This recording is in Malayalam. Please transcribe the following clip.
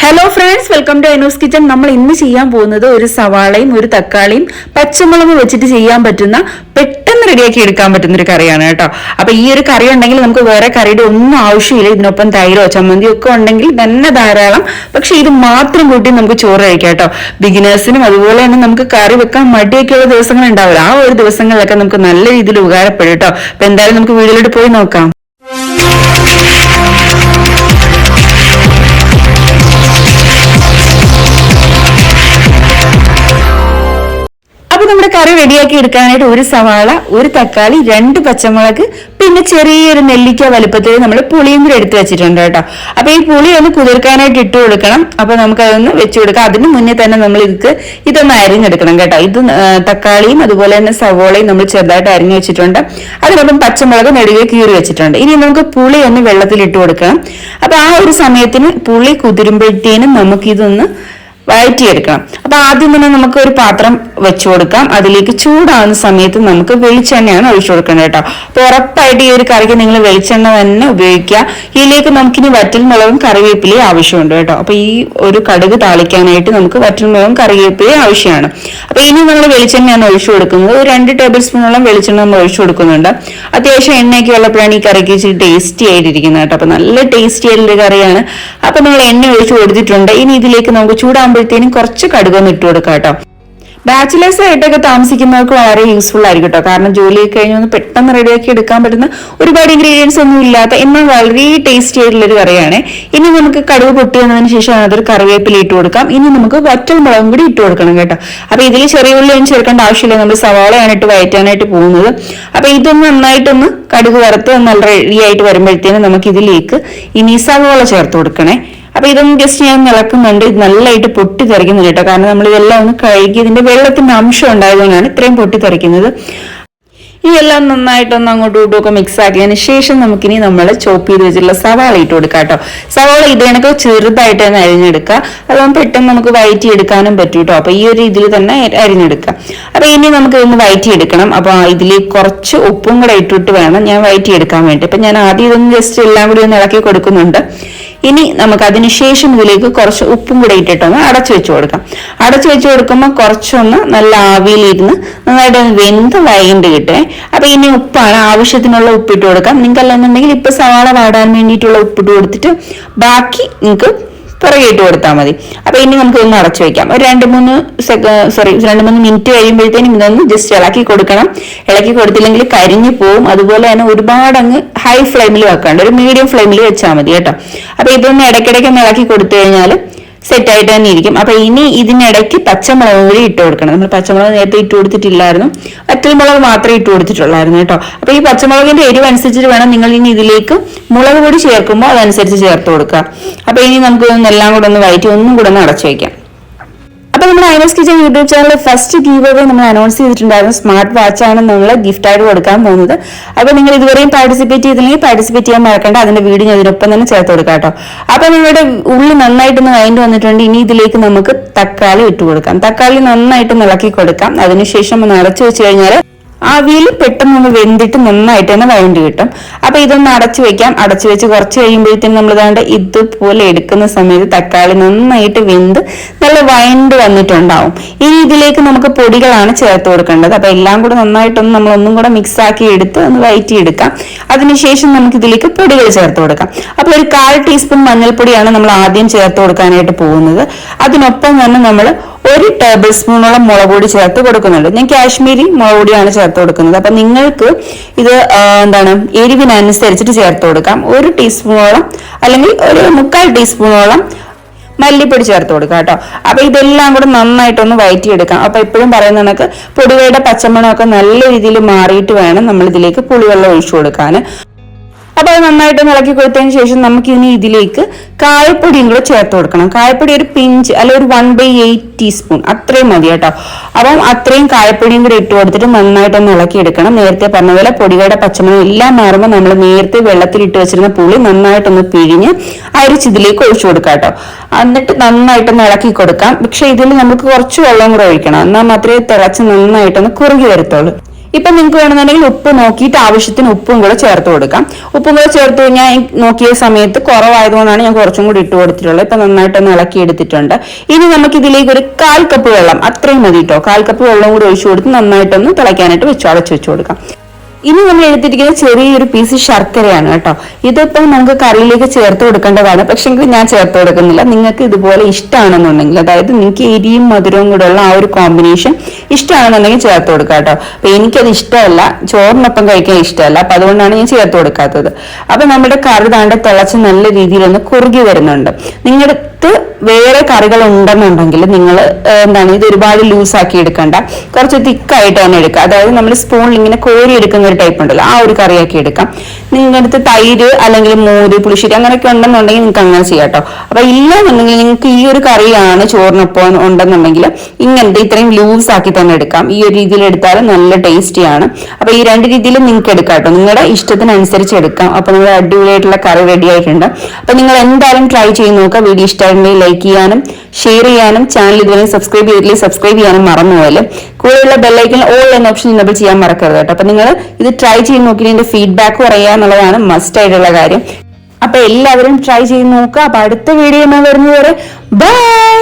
Hello friends, welcome to Anu's kitchen. നമ്മൾ ഇന്ന് ചെയ്യാൻ പോകുന്നത് ഒരു സവാളയും ഒരു തക്കാളിയും പച്ചമുളകും വെച്ചിട്ട് ചെയ്യാൻ പറ്റുന്ന പെട്ടെന്ന് റെഡിയാക്കി എടുക്കാൻ പറ്റുന്ന ഒരു കറിയാണ് കേട്ടോ. അപ്പൊ ഈ ഒരു കറി ഉണ്ടെങ്കിൽ നമുക്ക് വേറെ കറിയുടെ ഒന്നും ആവശ്യമില്ല. ഇതിനൊപ്പം തൈരോ ചമ്മന്തിയോ ഒക്കെ ഉണ്ടെങ്കിൽ തന്നെ ധാരാളം. പക്ഷെ ഇത് മാത്രം കൂട്ടി നമുക്ക് ചോറ് കഴിക്കാം കേട്ടോ. ബിഗിനേഴ്സിനും അതുപോലെ തന്നെ നമുക്ക് കറി വെക്കാൻ മടിയൊക്കെയുള്ള ദിവസങ്ങൾ ഉണ്ടാവില്ല. ആ ഒരു ദിവസങ്ങളിലൊക്കെ നമുക്ക് നല്ല രീതിയിൽ ഉപകാരപ്പെടും കേട്ടോ. അപ്പൊ എന്തായാലും നമുക്ക് വീഡിയോയിലോട്ട് പോയി നോക്കാം. നമ്മുടെ കറി റെഡിയാക്കി എടുക്കാനായിട്ട് ഒരു സവാള, ഒരു തക്കാളി, 2 പച്ചമുളക്, പിന്നെ ചെറിയൊരു നെല്ലിക്ക വലുപ്പത്തിൽ നമ്മൾ പുളിയും കൂടി എടുത്തു വെച്ചിട്ടുണ്ട് കേട്ടോ. അപ്പൊ ഈ പുളി ഒന്ന് കുതിർക്കാനായിട്ട് ഇട്ട് കൊടുക്കണം. അപ്പൊ നമുക്ക് അതൊന്ന് വെച്ചു കൊടുക്കാം. അതിന് മുന്നേ തന്നെ നമ്മൾ ഇതൊന്ന് അരിഞ്ഞെടുക്കണം കേട്ടോ. ഇത് തക്കാളിയും അതുപോലെ തന്നെ സവോളയും നമ്മൾ ചെറുതായിട്ട് അരിഞ്ഞു വെച്ചിട്ടുണ്ട്. അതിനൊപ്പം പച്ചമുളക് നെടുകെ കീറി വെച്ചിട്ടുണ്ട്. ഇനി നമുക്ക് പുളി ഒന്ന് വെള്ളത്തിൽ ഇട്ട് കൊടുക്കണം. അപ്പൊ ആ ഒരു സമയത്തിന് പുളി കുതിരുമ്പോഴത്തേനും നമുക്കിതൊന്ന് വഴറ്റിയെടുക്കണം. അപ്പൊ ആദ്യം തന്നെ നമുക്ക് ഒരു പാത്രം വെച്ചു കൊടുക്കാം. അതിലേക്ക് ചൂടാവുന്ന സമയത്ത് നമുക്ക് വെളിച്ചെണ്ണയാണ് ഒഴിച്ചു കൊടുക്കേണ്ടത് കേട്ടോ. അപ്പൊ ഉറപ്പായിട്ട് ഈ ഒരു കറിക്ക് നിങ്ങൾ വെളിച്ചെണ്ണ തന്നെ ഉപയോഗിക്കുക. ഇതിലേക്ക് നമുക്കിനി വറ്റൽമുളകും കറിവേപ്പിലയും ആവശ്യമുണ്ട് കേട്ടോ. അപ്പൊ ഈ ഒരു കടുക് താളിക്കാനായിട്ട് നമുക്ക് വറ്റൽമുളകും കറിവേപ്പിലയും ആവശ്യമാണ്. അപ്പൊ ഇനി നമ്മൾ വെളിച്ചെണ്ണയാണ് ഒഴിച്ചു കൊടുക്കുന്നത്. ഒരു 2 ടേബിൾ സ്പൂണോളം വെളിച്ചെണ്ണ നമ്മൾ ഒഴിച്ചു കൊടുക്കുന്നുണ്ട്. അത്യാവശ്യം എണ്ണയൊക്കെ ഉള്ളപ്പോഴാണ് ഈ കറിക്ക് ഇച്ചിരി ടേസ്റ്റി ആയിട്ടിരിക്കുന്നത് കേട്ടോ. അപ്പൊ നല്ല ടേസ്റ്റി ആയിട്ടുള്ള കറിയാണ്. അപ്പൊ നമ്മൾ എണ്ണ ഒഴിച്ചു കൊടുത്തിട്ടുണ്ട്. ഇനി ഇതിലേക്ക് നമുക്ക് ചൂടാകുമ്പോഴത്തേനും കുറച്ച് കടുകൊന്ന് ഇട്ട് കൊടുക്കാം കേട്ടോ. ബാച്ചിലേഴ്സ് ആയിട്ടൊക്കെ താമസിക്കുന്നവർക്ക് വളരെ യൂസ്ഫുൾ ആയിരിക്കും കേട്ടോ. കാരണം ജോലി കഴിഞ്ഞ് ഒന്ന് പെട്ടെന്ന് റെഡിയാക്കി എടുക്കാൻ പറ്റുന്ന ഒരുപാട് ഇൻഗ്രീഡിയൻസ് ഒന്നും ഇല്ലാത്ത എന്നാൽ വളരെ ടേസ്റ്റി ആയിട്ടുള്ള ഒരു കറിയാണ്. ഇനി നമുക്ക് കടുക് പൊട്ടി വന്നതിന് ശേഷം അതൊരു കറിവേപ്പില ഇട്ട് കൊടുക്കാം. ഇനി നമുക്ക് വറ്റൽ മുളകും കൂടി ഇട്ട് കൊടുക്കണം കേട്ടോ. അപ്പൊ ഇതിൽ ചെറിയ ഉള്ളിയൊന്നും ചേർക്കേണ്ട ആവശ്യമില്ല. നമ്മൾ സവാളയാണ് ഇട്ട് വയറ്റാനായിട്ട് പോകുന്നത്. അപ്പൊ ഇതൊന്ന് നന്നായിട്ടൊന്ന് കടുക് വറുത്ത് നല്ല റെഡി ആയിട്ട് വരുമ്പോഴത്തേനും നമുക്ക് ഇതിലേക്ക് ഇനി സവാള ചേർത്ത് കൊടുക്കണേ. അപ്പൊ ഇതൊന്നും ജസ്റ്റ് ഞാൻ ഇളക്കുന്നുണ്ട്. ഇത് നല്ലതായിട്ട് പൊട്ടി തെറിക്കുന്നുണ്ട് കേട്ടോ. കാരണം നമ്മൾ ഇതെല്ലാം ഒന്ന് കഴുകി ഇതിന്റെ വെള്ളത്തിന്റെ അംശം ഉണ്ടായതുകൊണ്ടാണ് ഇത്രയും പൊട്ടി തെറിക്കുന്നത്. ഈ എല്ലാം നന്നായിട്ടൊന്ന് അങ്ങോട്ടും ഇങ്ങോട്ടും ഒക്കെ മിക്സ് ആക്കിയതിന് ശേഷം നമുക്കിനി നമ്മൾ ചോപ്പ് ചെയ്ത് വെച്ചിട്ടുള്ള സവാള ഇട്ട് കൊടുക്കാം കേട്ടോ. സവാള ഇത് കണക്ക് ചെറുതായിട്ട് തന്നെ അരിഞ്ഞെടുക്കുക. അതാകുമ്പോൾ പെട്ടെന്ന് നമുക്ക് വഴറ്റി എടുക്കാനും പറ്റും കേട്ടോ. അപ്പൊ ഈ ഒരു ഇതിൽ തന്നെ അരിഞ്ഞെടുക്കാം. അപ്പൊ ഇനി നമുക്ക് ഇതൊന്ന് വഴറ്റി എടുക്കണം. അപ്പൊ ഇതിൽ കുറച്ച് ഉപ്പും കൂടെ ഇട്ടിട്ട് വേണം ഞാൻ വഴറ്റി എടുക്കാൻ വേണ്ടി. അപ്പൊ ഞാൻ ആദ്യം ഇതൊന്ന് ജസ്റ്റ് എല്ലാം കൂടി ഒന്ന് ഇളക്കി കൊടുക്കുന്നുണ്ട്. ഇനി നമുക്ക് അതിനുശേഷം ഇതിലേക്ക് കുറച്ച് ഉപ്പും കൂടെ ഇട്ടിട്ടൊന്ന് അടച്ചു വെച്ച് കൊടുക്കാം. അടച്ചു വെച്ച് കൊടുക്കുമ്പോൾ കുറച്ചൊന്ന് നല്ല ആവിയിലിരുന്ന് നന്നായിട്ട് വെന്ത് വൈകിട്ട് കിട്ടേ. അപ്പൊ ഇനി ഉപ്പാണ്, ആവശ്യത്തിനുള്ള ഉപ്പിട്ട് കൊടുക്കാം. നിങ്ങൾക്ക് അല്ലെന്നുണ്ടെങ്കിൽ ഇപ്പൊ സവാള വാടാൻ വേണ്ടിയിട്ടുള്ള ഉപ്പിട്ട് കൊടുത്തിട്ട് ബാക്കി നിങ്ങൾക്ക് പുറകെ ഇട്ട് കൊടുത്താൽ മതി. അപ്പൊ ഇനി നമുക്ക് ഇതൊന്ന് അടച്ചു വെക്കാം. ഒരു 2-3 മിനിറ്റ് കഴിയുമ്പോഴത്തേനും ഇതൊന്ന് ജസ്റ്റ് ഇളക്കി കൊടുക്കണം. ഇളക്കി കൊടുത്തില്ലെങ്കിൽ കരിഞ്ഞു പോവും. അതുപോലെ തന്നെ ഒരുപാട് അങ്ങ് ഹൈ ഫ്ലെയിമിൽ വെക്കാണ്ട് ഒരു മീഡിയം ഫ്ലെയിമിൽ വെച്ചാൽ മതി കേട്ടോ. അപ്പൊ ഇതൊന്ന് ഇടയ്ക്കിടയ്ക്ക് ഒന്ന് ഇളക്കി കൊടുത്തു കഴിഞ്ഞാൽ സെറ്റ് ആയിട്ട് തന്നെ ഇരിക്കും. അപ്പൊ ഇനി ഇതിനിടയ്ക്ക് പച്ചമുളക് കൂടി ഇട്ട് കൊടുക്കണം. നമ്മൾ പച്ചമുളക് നേരത്തെ ഇട്ട് കൊടുത്തിട്ടില്ലായിരുന്നു, വറ്റൽമുളക് മാത്രമേ ഇട്ട് കൊടുത്തിട്ടുള്ളായിരുന്നു കേട്ടോ. അപ്പൊ ഈ പച്ചമുളകിന്റെ എരിവ് അനുസരിച്ചിട്ട് വേണം നിങ്ങൾ ഇനി ഇതിലേക്ക് മുളക് പൊടി ചേർക്കുമ്പോൾ അതനുസരിച്ച് ചേർത്ത് കൊടുക്കുക. അപ്പൊ ഇനി നമുക്ക് എല്ലാം കൂടെ ഒന്ന് വഴറ്റി ഒന്നും കൂടെ ഒന്ന് അടച്ചു വയ്ക്കാം. അപ്പൊ നമ്മുടെ Anu's kitchen YouTube channel first give away നമ്മൾ അനൗൺസ് ചെയ്തിട്ടുണ്ടായിരുന്നു. സ്മാർട്ട് വാച്ചാണ് നമ്മൾ ഗിഫ്റ്റ് ആയിട്ട് കൊടുക്കാൻ പോകുന്നത്. അപ്പൊ നിങ്ങൾ ഇതുവരെയും പാർട്ടിസിപ്പേറ്റ് ചെയ്തില്ലെങ്കിൽ പാർട്ടിസിപ്പേറ്റ് ചെയ്യാൻ മറക്കണ്ട. അതിന്റെ വീഡിയോ ഞാൻ ഇതിനൊപ്പം തന്നെ ചേർത്ത് കൊടുക്കാം കേട്ടോ. അപ്പൊ നിങ്ങളുടെ ഉള്ളി നന്നായിട്ടൊന്ന് വഴണ്ടി വന്നിട്ടുണ്ട്. ഇനി ഇതിലേക്ക് നമുക്ക് തക്കാളി ഇട്ട് കൊടുക്കാം. തക്കാളി നന്നായിട്ട് ഇളക്കി കൊടുക്കാം. അതിനുശേഷം ഒന്ന് അടച്ചു വെച്ച് കഴിഞ്ഞാൽ ആവിയിൽ പെട്ടെന്ന് ഒന്ന് വെന്തിട്ട് നന്നായിട്ട് തന്നെ വഴണ്ടി കിട്ടും. അപ്പൊ ഇതൊന്ന് അടച്ചു വെക്കാം. അടച്ചു വെച്ച് കുറച്ച് കഴിയുമ്പോഴത്തേക്കും നമ്മൾ ഇതാണ്ട് ഇതുപോലെ എടുക്കുന്ന സമയത്ത് തക്കാളി നന്നായിട്ട് വെന്ത് നല്ല വഴണ്ട് വന്നിട്ടുണ്ടാവും. ഇനി ഇതിലേക്ക് നമുക്ക് പൊടികളാണ് ചേർത്ത് കൊടുക്കേണ്ടത്. അപ്പൊ എല്ലാം കൂടെ നന്നായിട്ടൊന്ന് നമ്മൾ ഒന്നും കൂടെ മിക്സ് ആക്കി എടുത്ത് ഒന്ന് വഴറ്റി എടുക്കാം. അതിനുശേഷം നമുക്ക് ഇതിലേക്ക് പൊടികൾ ചേർത്ത് കൊടുക്കാം. അപ്പൊ ഒരു 1/4 ടീസ്പൂൺ മഞ്ഞൾപ്പൊടിയാണ് നമ്മൾ ആദ്യം ചേർത്ത് കൊടുക്കാനായിട്ട് പോകുന്നത്. അതിനൊപ്പം തന്നെ നമ്മൾ 1 ടേബിൾ സ്പൂണോളം മുളക് പൊടി ചേർത്ത് കൊടുക്കുന്നുണ്ട്. ഞാൻ കാശ്മീരി മുളക് പൊടിയാണ് ചേർത്ത് കൊടുക്കുന്നത്. അപ്പൊ നിങ്ങൾക്ക് ഇത് എരിവിനനുസരിച്ചിട്ട് ചേർത്ത് കൊടുക്കാം. 1 ടീസ്പൂണോളം അല്ലെങ്കിൽ ഒരു 1/4 ടീസ്പൂണോളം മല്ലിപ്പൊടി ചേർത്ത് കൊടുക്കാം കേട്ടോ. അപ്പൊ ഇതെല്ലാം കൂടെ നന്നായിട്ടൊന്ന് വഴറ്റിയെടുക്കാം. അപ്പൊ എപ്പോഴും പറയുന്ന കണക്ക് പൊടികളുടെ പച്ചമണമൊക്കെ നല്ല രീതിയിൽ മാറിയിട്ട് വേണം നമ്മൾ ഇതിലേക്ക് പുളിവെള്ളം ഒഴിച്ചു കൊടുക്കാൻ. അപ്പൊ അത് നന്നായിട്ട് ഇളക്കി കൊടുത്തതിന് ശേഷം നമുക്ക് ഇനി ഇതിലേക്ക് കായപ്പൊടിയും കൂടെ ചേർത്ത് കൊടുക്കണം. കായപ്പൊടി ഒരു പിഞ്ച് അല്ല ഒരു 1/8 ടീസ്പൂൺ അത്രയും മതി കേട്ടോ. അപ്പം അത്രയും കായപ്പൊടിയും കൂടെ ഇട്ട് കൊടുത്തിട്ട് നന്നായിട്ടൊന്ന് ഇളക്കി എടുക്കണം. നേരത്തെ പറഞ്ഞ പോലെ പൊടികളുടെ പച്ചമണം എല്ലാം മാറുമ്പോൾ നമ്മൾ നേരത്തെ വെള്ളത്തിൽ ഇട്ട് വെച്ചിരുന്ന പുളി നന്നായിട്ടൊന്ന് പിഴിഞ്ഞ് അരിച്ചിതിലേക്ക് ഒഴിച്ചു കൊടുക്കാം കേട്ടോ. എന്നിട്ട് നന്നായിട്ടൊന്ന് ഇളക്കി കൊടുക്കാം. പക്ഷെ ഇതിൽ നമുക്ക് കുറച്ച് വെള്ളം കൂടെ ഒഴിക്കണം. എന്നാൽ മാത്രമേ തിളച്ച് നന്നായിട്ടൊന്ന് കുറുകി വരത്തുള്ളൂ. ഇപ്പൊ നിങ്ങൾക്ക് വേണമെന്നുണ്ടെങ്കിൽ ഉപ്പ് നോക്കിയിട്ട് ആവശ്യത്തിന് ഉപ്പും കൂടെ ചേർത്ത് കൊടുക്കാം. ഉപ്പും കൂടെ ചേർത്ത് കഴിഞ്ഞാൽ നോക്കിയ സമയത്ത് കുറവായതുകൊണ്ടാണ് ഞാൻ കുറച്ചും കൂടി ഇട്ട് കൊടുത്തിട്ടുള്ളത്. ഇപ്പൊ നന്നായിട്ടൊന്ന് ഇളക്കി എടുത്തിട്ടുണ്ട്. ഇനി നമുക്ക് ഇതിലേക്ക് ഒരു 1/4 കപ്പ് വെള്ളം, അത്രയും മതി കേട്ടോ, 1/4 കപ്പ് വെള്ളം കൂടി ഒഴിച്ചു കൊടുത്ത് നന്നായിട്ടൊന്ന് തിളയ്ക്കാനായിട്ട് അടച്ചു വെച്ചു കൊടുക്കാം. ഇനി നമ്മൾ എടുത്തിരിക്കുന്ന ചെറിയൊരു പീസ് ശർക്കരയാണ് കേട്ടോ. ഇതിപ്പം നമുക്ക് കറിയിലേക്ക് ചേർത്ത് കൊടുക്കേണ്ടതാണ്, പക്ഷെങ്കിൽ ഞാൻ ചേർത്ത് കൊടുക്കുന്നില്ല. നിങ്ങൾക്ക് ഇതുപോലെ ഇഷ്ടമാണെന്നുണ്ടെങ്കിൽ, അതായത് നിങ്ങൾക്ക് എരിയും മധുരവും കൂടെ ഉള്ള ആ ഒരു കോമ്പിനേഷൻ ഇഷ്ടമാണെന്നുണ്ടെങ്കിൽ ചേർത്ത് കൊടുക്കാം കേട്ടോ. അപ്പൊ എനിക്കത് ഇഷ്ടമല്ല, ചോറിനൊപ്പം കഴിക്കാൻ ഇഷ്ടമല്ല, അപ്പൊ അതുകൊണ്ടാണ് ഞാൻ ചേർത്ത് കൊടുക്കാത്തത്. അപ്പൊ നമ്മുടെ കറി താണ്ട് തിളച്ച് നല്ല രീതിയിലൊന്ന് കുറുകി വരുന്നുണ്ട്. നിങ്ങളുടെ വേറെ കറികൾ ഉണ്ടെന്നുണ്ടെങ്കിൽ നിങ്ങൾ ഇത് ഒരുപാട് ലൂസ് ആക്കി എടുക്കണ്ട, കുറച്ച് തിക്കായിട്ട് തന്നെ എടുക്കുക. അതായത് നമ്മൾ സ്പൂണിൽ ഇങ്ങനെ കോരി എടുക്കുന്ന ഒരു ടൈപ്പ് ഉണ്ടല്ലോ, ആ ഒരു കറിയാക്കി എടുക്കാം. നിങ്ങളുടെ അടുത്ത് തൈര് അല്ലെങ്കിൽ മോര് പുളിശ്ശേരി അങ്ങനെയൊക്കെ ഉണ്ടെന്നുണ്ടെങ്കിൽ നിങ്ങൾക്ക് അങ്ങനെ ചെയ്യാം കേട്ടോ. അപ്പൊ ഇല്ലാന്നുണ്ടെങ്കിൽ നിങ്ങൾക്ക് ഈ ഒരു കറിയാണ് ചോറിനൊപ്പം ഉണ്ടെന്നുണ്ടെങ്കിൽ ഇങ്ങനത്തെ ഇത്രയും ലൂസ് ആക്കി തന്നെ എടുക്കാം. ഈ ഒരു രീതിയിൽ എടുത്താൽ നല്ല ടേസ്റ്റിയാണ്. അപ്പൊ ഈ 2 രീതിയിൽ നിങ്ങൾക്ക് എടുക്കാം കേട്ടോ, നിങ്ങളുടെ ഇഷ്ടത്തിനനുസരിച്ച് എടുക്കാം. അപ്പൊ നിങ്ങൾ അടിപൊളിയായിട്ടുള്ള കറി റെഡി ആയിട്ടുണ്ട്. അപ്പൊ നിങ്ങൾ എന്തായാലും ട്രൈ ചെയ്ത് നോക്കുക. വീഡിയോ ഇഷ്ടമായിട്ടുണ്ടെങ്കിൽ ലൈക്ക് ചെയ്യാനും ഷെയർ ചെയ്യാനും ചാനൽ ഇതുവരെ സബ്സ്ക്രൈബ് ചെയ്തിട്ടില്ലെങ്കിൽ സബ്സ്ക്രൈബ് ചെയ്യാനും മറന്നുപോലെ കൂടെയുള്ള ബെല്ലൈക്കണിൽ ഓൾ എന്ന ഓപ്ഷൻ ഇനേബിൾ ചെയ്യാൻ മറക്കരുത് കേട്ടോ. അപ്പൊ നിങ്ങൾ ഇത് ട്രൈ ചെയ്ത് നോക്കി ഇതിന്റെ ഫീഡ്ബാക്ക് പറയുക എന്നുള്ളതാണ് മസ്റ്റ് ആയിട്ടുള്ള കാര്യം. അപ്പൊ എല്ലാവരും ട്രൈ ചെയ്ത് നോക്കുക. അപ്പൊ അടുത്ത വീഡിയോ വരുന്നവരെ ബൈ.